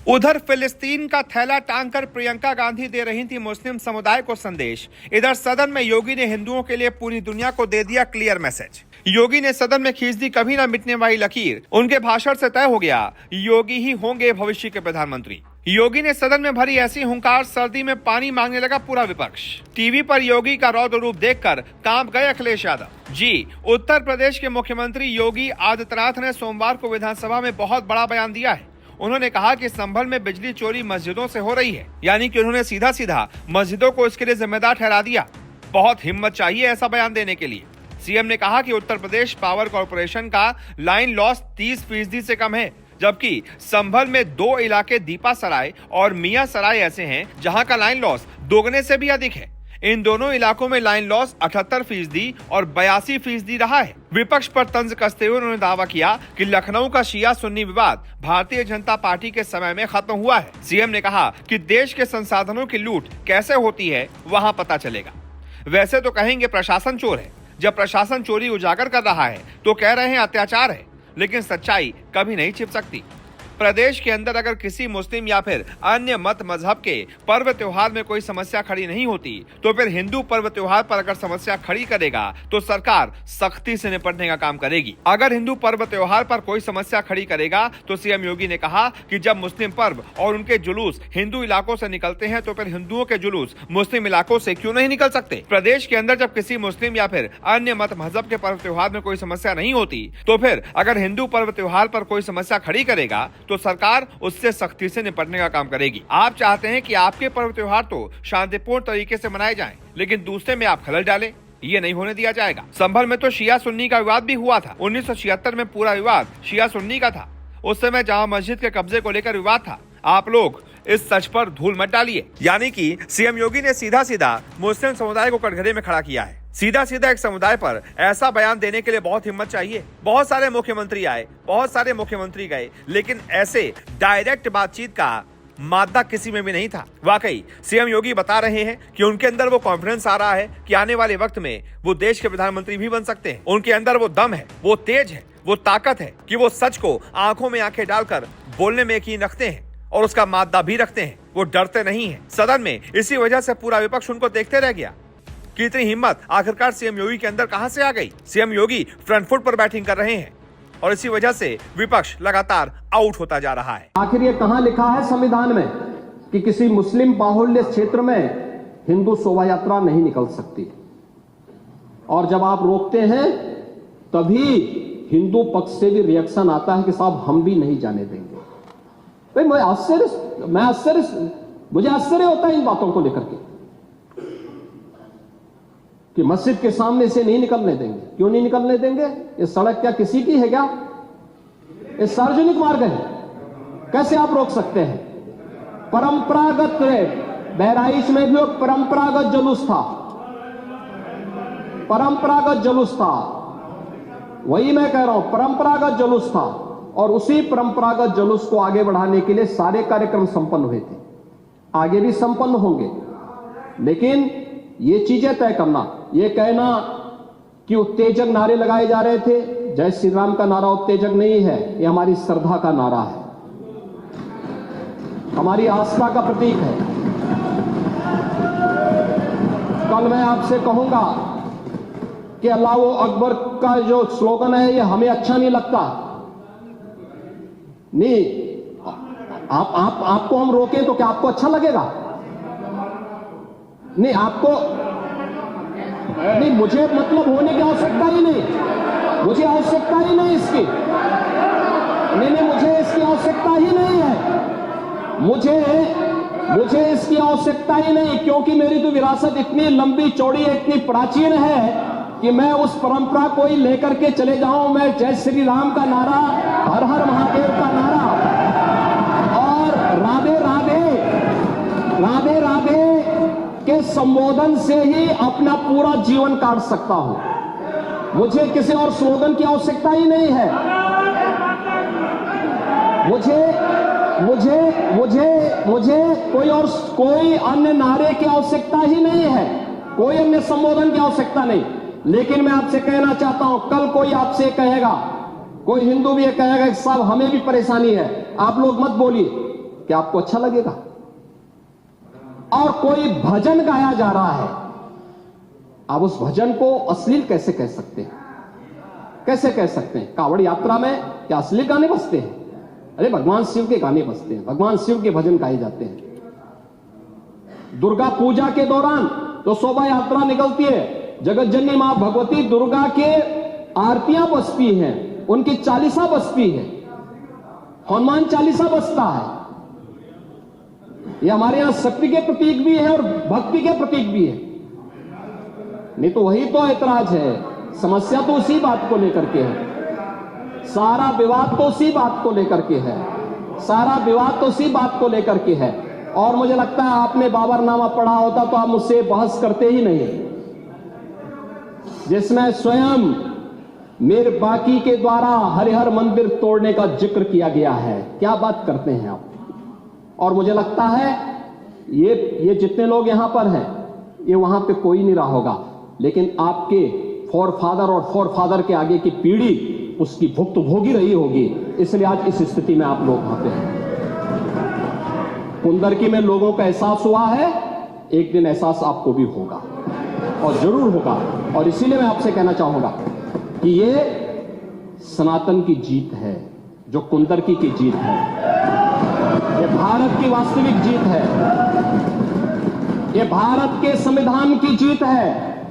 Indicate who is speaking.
Speaker 1: उधर फिलिस्तीन का थैला टांगकर प्रियंका गांधी दे रही थी मुस्लिम समुदाय को संदेश। इधर सदन में योगी ने हिंदुओं के लिए पूरी दुनिया को दे दिया क्लियर मैसेज। योगी ने सदन में खींच दी कभी ना मिटने वाली लकीर। उनके भाषण से तय हो गया योगी ही होंगे भविष्य के प्रधानमंत्री। योगी ने सदन में भरी ऐसी हुंकार, सर्दी में पानी मांगने लगा पूरा विपक्ष। टीवी पर योगी का रौद्र रूप देखकर कांप गए अखिलेश यादव। जी, उत्तर प्रदेश के मुख्यमंत्री योगी आदित्यनाथ ने सोमवार को विधानसभा में बहुत बड़ा बयान दिया है। उन्होंने कहा कि संभल में बिजली चोरी मस्जिदों से हो रही है, यानी कि उन्होंने सीधा सीधा मस्जिदों को इसके लिए जिम्मेदार ठहरा दिया। बहुत हिम्मत चाहिए ऐसा बयान देने के लिए। सीएम ने कहा कि उत्तर प्रदेश पावर कॉर्पोरेशन का लाइन लॉस 30% से कम है, जबकि संभल में 2 इलाके दीपा सराय और मियां सराय ऐसे हैं जहां का लाइन लॉस दोगुने से भी अधिक है। इन दोनों इलाकों में लाइन लॉस 78% और 82% रहा है। विपक्ष पर तंज कसते हुए उन्होंने दावा किया कि लखनऊ का शिया सुन्नी विवाद भारतीय जनता पार्टी के समय में खत्म हुआ है। सीएम ने कहा कि देश के संसाधनों की लूट कैसे होती है वहां पता चलेगा। वैसे तो कहेंगे प्रशासन चोर है, जब प्रशासन चोरी उजागर कर रहा है तो कह रहे हैं अत्याचार है, लेकिन सच्चाई कभी नहीं छिप सकती। प्रदेश के अंदर अगर किसी मुस्लिम या फिर अन्य मत मजहब के पर्व त्योहार में कोई समस्या खड़ी नहीं होती, तो फिर हिंदू पर्व त्योहार पर अगर समस्या खड़ी करेगा तो सरकार सख्ती से निपटने का काम करेगी। अगर हिंदू पर्व त्योहार पर कोई समस्या खड़ी करेगा तो सीएम योगी ने कहा कि जब मुस्लिम पर्व और उनके जुलूस हिंदू इलाकों से निकलते हैं तो फिर हिंदुओं के जुलूस मुस्लिम इलाकों से क्यों नहीं निकल सकते। प्रदेश के अंदर जब किसी मुस्लिम या फिर अन्य मत मजहब के पर्व त्योहार में कोई समस्या नहीं होती, तो फिर अगर हिंदू पर्व त्योहार पर कोई समस्या खड़ी करेगा तो सरकार उससे सख्ती से निपटने का काम करेगी। आप चाहते हैं कि आपके पर्व त्योहार तो शांतिपूर्ण तरीके से मनाए जाएं, लेकिन दूसरे में आप खलल डालें, ये नहीं होने दिया जाएगा। संभल में तो शिया सुन्नी का विवाद भी हुआ था। 1976 में पूरा विवाद शिया सुन्नी का था। उस समय जामा मस्जिद के कब्जे को लेकर विवाद था। आप लोग इस सच पर धूल मत डालिए। यानी कि सीएम योगी ने सीधा सीधा मुस्लिम समुदाय को कटघरे में खड़ा किया है। सीधा सीधा एक समुदाय पर ऐसा बयान देने के लिए बहुत हिम्मत चाहिए। बहुत सारे मुख्यमंत्री आए, बहुत सारे मुख्यमंत्री गए, लेकिन ऐसे डायरेक्ट बातचीत का मादा किसी में भी नहीं था। वाकई सीएम योगी बता रहे हैं कि उनके अंदर वो कॉन्फिडेंस आ रहा है कि आने वाले वक्त में वो देश के प्रधानमंत्री भी बन सकते हैं। उनके अंदर वो दम है, वो तेज है, वो ताकत है कि वो सच को आंखों में आंखें डालकर बोलने में यकीन रखते हैं और उसका मादा भी रखते हैं। वो डरते नहीं है। सदन में इसी वजह से पूरा विपक्ष उनको देखते रह गया कि इतनी हिम्मत आखिरकार सीएम योगी के अंदर कहां से आ गई। सीएम योगी फ्रंट फुट पर बैटिंग कर रहे हैं और इसी वजह से विपक्ष लगातार आउट होता जा रहा है।
Speaker 2: आखिर ये कहां लिखा है संविधान में कि किसी मुस्लिम बाहुल्य क्षेत्र में हिंदू शोभा यात्रा नहीं निकल सकती, और जब आप रोकते हैं तभी हिंदू पक्ष से भी रिएक्शन आता है कि साहब हम भी नहीं जाने देंगे। भाई मुझे आश्चर्य होता है इन बातों को लेकर के कि मस्जिद के सामने से नहीं निकलने देंगे। क्यों नहीं निकलने देंगे? ये सड़क क्या किसी की है क्या? ये सार्वजनिक मार्ग है, कैसे आप रोक सकते हैं? परंपरागत बहराइच में भी परंपरागत जुलूस था, परंपरागत जुलूस था, वही मैं कह रहा हूं, परंपरागत जुलूस था। और उसी परंपरागत जुलूस को आगे बढ़ाने के लिए सारे कार्यक्रम संपन्न हुए थे, आगे भी संपन्न होंगे। लेकिन ये चीजें तय करना, ये कहना कि उत्तेजक नारे लगाए जा रहे थे, जय श्री राम का नारा उत्तेजक नहीं है, ये हमारी श्रद्धा का नारा है, हमारी आस्था का प्रतीक है। कल मैं आपसे कहूंगा कि अल्लाह अकबर का जो स्लोगन है ये हमें अच्छा नहीं लगता। नहीं, आपको हम रोकें तो क्या आपको अच्छा लगेगा? नहीं, आपको नहीं, मुझे मतलब होने की आवश्यकता ही नहीं, मुझे आवश्यकता ही नहीं इसकी, नहीं, मुझे इसकी आवश्यकता ही नहीं है, मुझे इसकी आवश्यकता ही नहीं, क्योंकि मेरी तो विरासत इतनी लंबी चौड़ी है, इतनी प्राचीन है कि मैं उस परंपरा को ही लेकर के चले जाऊं। मैं जय श्री राम का नारा, हर हर महादेव का नारा और राधे राधे राधे राधे के संबोधन से ही अपना पूरा जीवन काट सकता हूं। मुझे किसी और स्लोगन की आवश्यकता ही नहीं है। मुझे कोई अन्य नारे की आवश्यकता ही नहीं है, कोई अन्य संबोधन की आवश्यकता नहीं। लेकिन मैं आपसे कहना चाहता हूं, कल कोई आपसे कहेगा, कोई हिंदू भी ये कहेगा कि साहब हमें भी परेशानी है, आप लोग मत बोलिए, क्या आपको अच्छा लगेगा? और कोई भजन गाया जा रहा है, आप उस भजन को अश्लील कैसे कह सकते हैं? कैसे कह सकते हैं? कांवड़ यात्रा में क्या अश्लील गाने बजते हैं? अरे भगवान शिव के गाने बजते हैं, भगवान शिव के भजन गाए जाते हैं। दुर्गा पूजा के दौरान तो शोभा यात्रा निकलती है, जगत जननी मां भगवती दुर्गा के आरतियां बजती हैं, उनकी चालीसा बजती है, हनुमान चालीसा बजता है। ये हमारे यहां शक्ति के प्रतीक भी है और भक्ति के प्रतीक भी है। नहीं तो वही तो ऐतराज है, समस्या तो उसी बात को लेकर के है, सारा विवाद तो उसी बात को लेकर के है, सारा विवाद तो उसी बात को लेकर के है। और मुझे लगता है आपने बाबरनामा पढ़ा होता तो आप मुझसे बहस करते ही नहीं, जिसमें स्वयं मीर बाकी के द्वारा हरिहर मंदिर तोड़ने का जिक्र किया गया है। क्या बात करते हैं आप? और मुझे लगता है ये जितने लोग यहां पर हैं, ये वहां पे कोई नहीं रहा होगा, लेकिन आपके फॉरफादर और फॉरफादर के आगे की पीढ़ी उसकी भुक्त भोगी रही होगी, इसलिए आज इस स्थिति में आप लोग वहां पे हैं। कुंदरकी में लोगों का एहसास हुआ है, एक दिन एहसास आपको भी होगा और जरूर होगा। और इसीलिए मैं आपसे कहना चाहूंगा कि ये सनातन की जीत है, जो कुंदरकी की जीत है, ये भारत की वास्तविक जीत है, ये भारत के संविधान की जीत है।